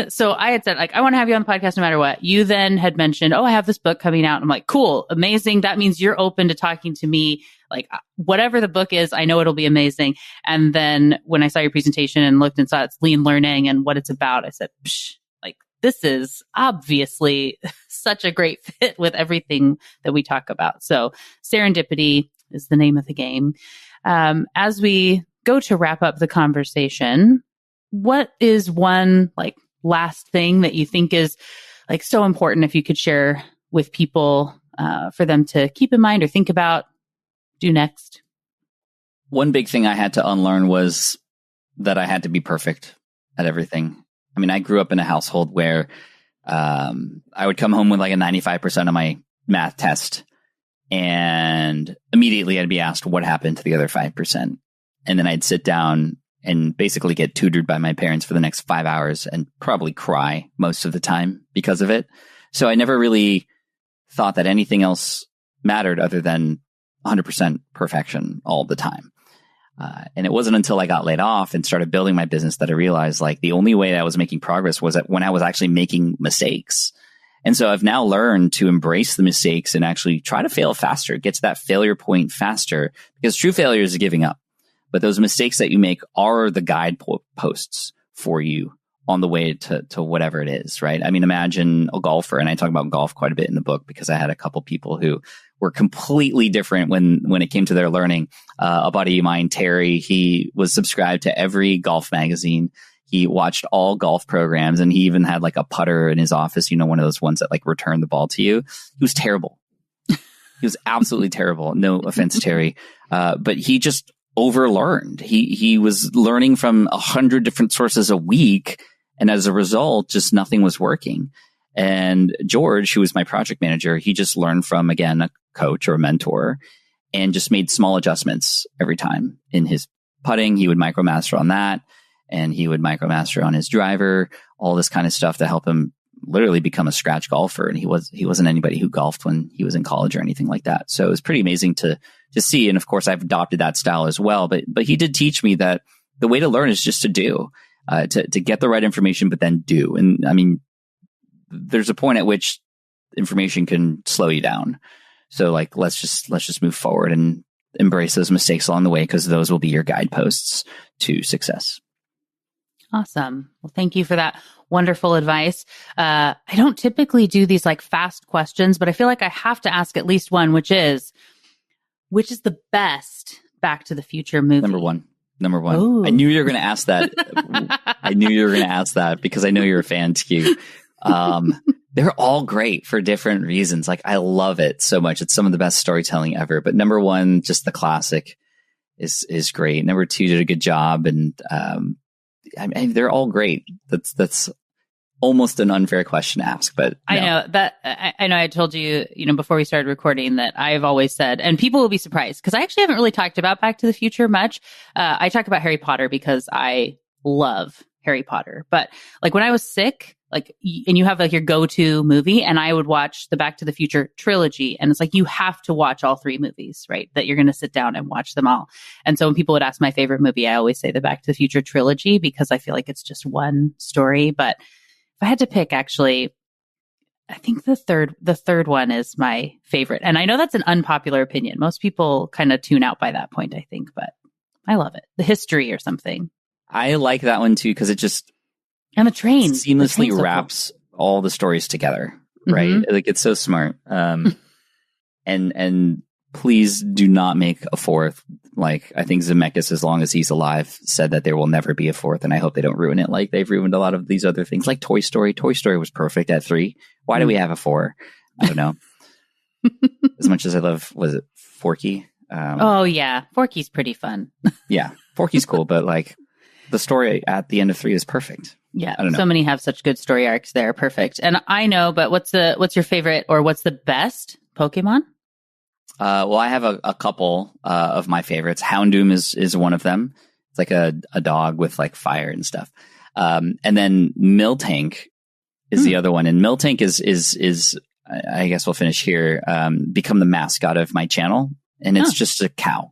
so I had said like, I want to have you on the podcast no matter what. You then had mentioned, I have this book coming out. I'm like, cool, amazing. That means you're open to talking to me. Like whatever the book is, I know it'll be amazing. And then when I saw your presentation and looked and saw it's lean learning and what it's about, I said, like this is obviously such a great fit with everything that we talk about. So serendipity is the name of the game. As we go to wrap up the conversation, what is one like last thing that you think is like so important if you could share with people for them to keep in mind or think about, do next? One big thing I had to unlearn was that I had to be perfect at everything. I mean, I grew up in a household where I would come home with like a 95% on my math test and immediately I'd be asked what happened to the other 5%. And then I'd sit down and basically get tutored by my parents for the next 5 hours and probably cry most of the time because of it. So I never really thought that anything else mattered other than 100% perfection all the time. And it wasn't until I got laid off and started building my business that I realized like the only way that I was making progress was that when I was actually making mistakes. And so I've now learned to embrace the mistakes and actually try to fail faster, get to that failure point faster, because true failure is giving up. But those mistakes that you make are the guideposts for you on the way to whatever it is, right? I mean, imagine a golfer, and I talk about golf quite a bit in the book because I had a couple people who were completely different when it came to their learning. A buddy of mine, Terry, he was subscribed to every golf magazine. He watched all golf programs, and he even had like a putter in his office, one of those ones that like return the ball to you. He was terrible. He was absolutely terrible. No offense, Terry. But he just overlearned. He was learning from 100 different sources a week. And as a result, just nothing was working. And George, who was my project manager, he just learned from, again, a coach or a mentor and just made small adjustments every time in his putting. He would micromaster on that and he would micromaster on his driver, all this kind of stuff to help him literally become a scratch golfer. And he wasn't anybody who golfed when he was in college or anything like that. So it was pretty amazing to see. And of course, I've adopted that style as well. But he did teach me that the way to learn is just to do, to get the right information, but then do. And I mean, there's a point at which information can slow you down. So like, let's just move forward and embrace those mistakes along the way, because those will be your guideposts to success. Awesome. Well, thank you for that wonderful advice. I don't typically do these like fast questions, but I feel like I have to ask at least one, which is the best Back to the Future movie? Number one. Ooh. I knew you were going to ask that. I knew you were going to ask that because I know you're a fan too. They're all great for different reasons. Like, I love it so much. It's some of the best storytelling ever. But number one, just the classic is great. Number two did a good job. And I mean, they're all great. That's almost an unfair question to ask, but no. I know that I know I told you, before we started recording that I've always said, and people will be surprised because I actually haven't really talked about Back to the Future much. I talk about Harry Potter because I love Harry Potter, but like when I was sick, and you have like your go-to movie, and I would watch the Back to the Future trilogy, and it's like, you have to watch all three movies, right? That you're going to sit down and watch them all. And so when people would ask my favorite movie, I always say the Back to the Future trilogy because I feel like it's just one story. But if I had to pick, actually, I think the third one is my favorite. And I know that's an unpopular opinion. Most people kind of tune out by that point, I think, but I love it. The history or something. I like that one too, because it just and the train seamlessly wraps all the stories together, right? Mm-hmm. Like, it's so smart. And please do not make a fourth. Like, I think Zemeckis, as long as he's alive, said that there will never be a fourth, and I hope they don't ruin it like they've ruined a lot of these other things, like Toy Story. Toy Story was perfect at 3. Why do we have a 4? I don't know. As much as I love, was it Forky? Oh yeah, Forky's pretty fun. Yeah, Forky's cool, but like the story at the end of 3 is perfect. Yeah, so many have such good story arcs there. Perfect. And I know, but what's your favorite or what's the best Pokemon? Well, I have a couple of my favorites. Houndoom is one of them. It's like a dog with like fire and stuff. And then Miltank is the other one. And Miltank is I guess we'll finish here. Become the mascot of my channel, and it's just a cow.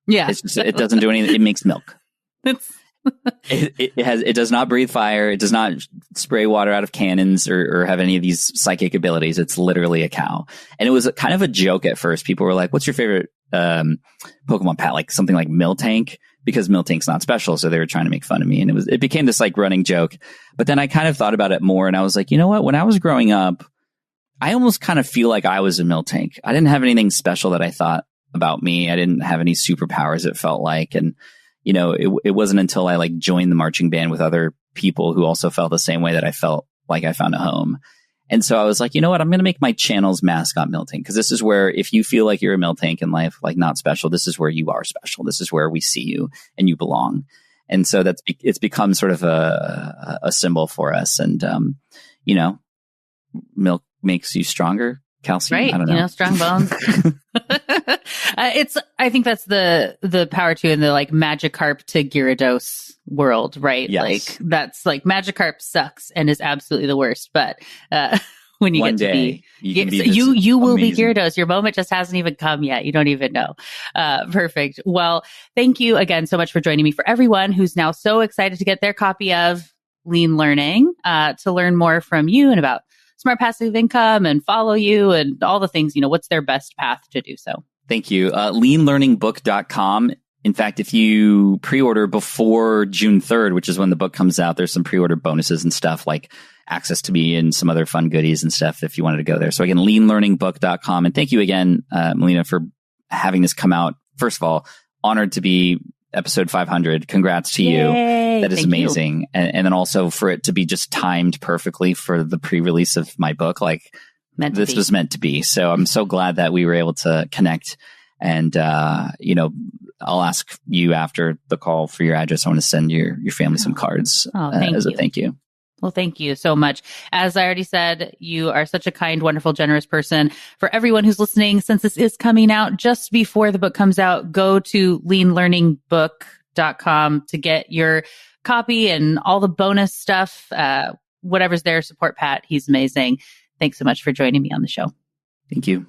Yeah, it doesn't do anything. It makes milk. It does not breathe fire. It does not spray water out of cannons or have any of these psychic abilities. It's literally a cow. And it was kind of a joke at first. People were like, what's your favorite Pokemon, Pat? Like something like Miltank, because Miltank's not special. So they were trying to make fun of me. And it became this like running joke. But then I kind of thought about it more, and I was like, you know what? When I was growing up, I almost kind of feel like I was a Miltank. I didn't have anything special that I thought about me. I didn't have any superpowers, it felt like. And it wasn't until I like joined the marching band with other people who also felt the same way that I felt like I found a home. And so I was like, you know what? I'm going to make my channel's mascot Miltank, because this is where, if you feel like you're a Miltank in life, like not special, this is where you are special. This is where we see you and you belong. And so it's become sort of a symbol for us. And, milk makes you stronger. Calcium, right? I don't know. Strong bones. I think that's the power to in the like Magikarp to Gyarados world, right? Yes. Like that's like Magikarp sucks and is absolutely the worst. But when you One get to day, be, you will be Gyarados. Your moment just hasn't even come yet. You don't even know. Perfect. Well, thank you again so much for joining me. For everyone who's now so excited to get their copy of Lean Learning, to learn more from you and about smart passive income and follow you and all the things, what's their best path to do so? Thank you. Leanlearningbook.com. In fact, if you pre-order before June 3rd, which is when the book comes out, there's some pre-order bonuses and stuff like access to me and some other fun goodies and stuff if you wanted to go there. So again, leanlearningbook.com. And thank you again, Melina, for having this come out. First of all, honored to be episode 500. Congrats to you. That is amazing. And then also for it to be just timed perfectly for the pre-release of my book. Like this was meant to be. So I'm so glad that we were able to connect. And, I'll ask you after the call for your address. I want to send your family some cards as a thank you. Well, thank you so much. As I already said, you are such a kind, wonderful, generous person. For everyone who's listening, since this is coming out just before the book comes out, go to leanlearningbook.com to get your copy and all the bonus stuff. Whatever's there, support Pat. He's amazing. Thanks so much for joining me on the show. Thank you.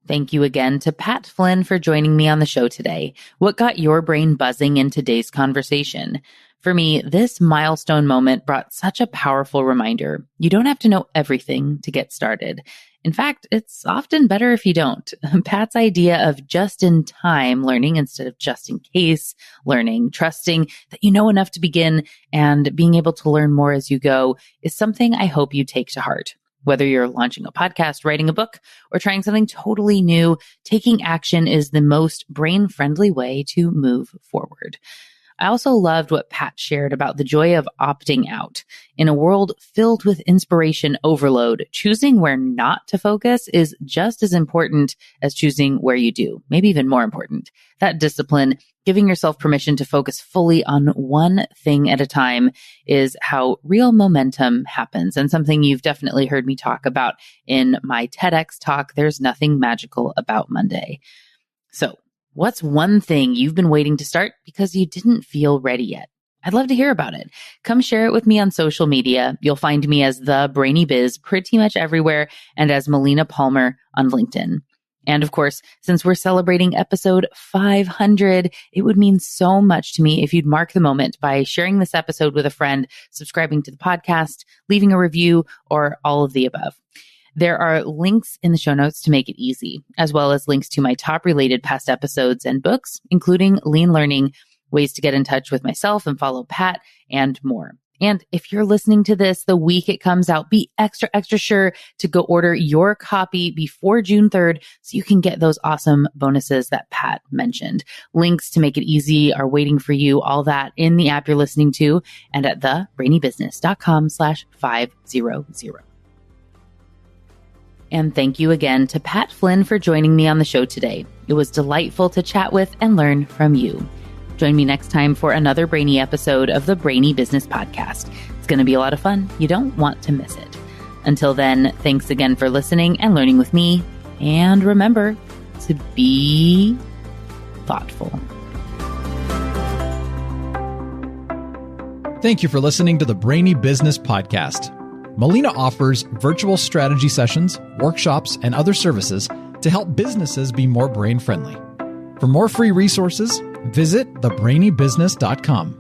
Thank you again to Pat Flynn for joining me on the show today. What got your brain buzzing in today's conversation? For me, this milestone moment brought such a powerful reminder. You don't have to know everything to get started. In fact, it's often better if you don't. Pat's idea of just-in-time learning instead of just-in-case learning, trusting that you know enough to begin and being able to learn more as you go is something I hope you take to heart. Whether you're launching a podcast, writing a book, or trying something totally new, taking action is the most brain-friendly way to move forward. I also loved what Pat shared about the joy of opting out. In a world filled with inspiration overload, choosing where not to focus is just as important as choosing where you do, maybe even more important. That discipline, giving yourself permission to focus fully on one thing at a time, is how real momentum happens, and something you've definitely heard me talk about in my TEDx talk, There's Nothing Magical About Monday. So, what's one thing you've been waiting to start because you didn't feel ready yet? I'd love to hear about it. Come share it with me on social media. You'll find me as The Brainy Biz pretty much everywhere and as Melina Palmer on LinkedIn. And of course, since we're celebrating episode 500, it would mean so much to me if you'd mark the moment by sharing this episode with a friend, subscribing to the podcast, leaving a review, or all of the above. There are links in the show notes to make it easy, as well as links to my top related past episodes and books, including Lean Learning, ways to get in touch with myself and follow Pat, and more. And if you're listening to this the week it comes out, be extra sure to go order your copy before June 3rd so you can get those awesome bonuses that Pat mentioned. Links to make it easy are waiting for you, all that in the app you're listening to and at thebrainybusiness.com/500. And thank you again to Pat Flynn for joining me on the show today. It was delightful to chat with and learn from you. Join me next time for another Brainy episode of the Brainy Business Podcast. It's going to be a lot of fun. You don't want to miss it. Until then, thanks again for listening and learning with me. And remember to be thoughtful. Thank you for listening to the Brainy Business Podcast. Melina offers virtual strategy sessions, workshops, and other services to help businesses be more brain-friendly. For more free resources, visit thebrainybusiness.com.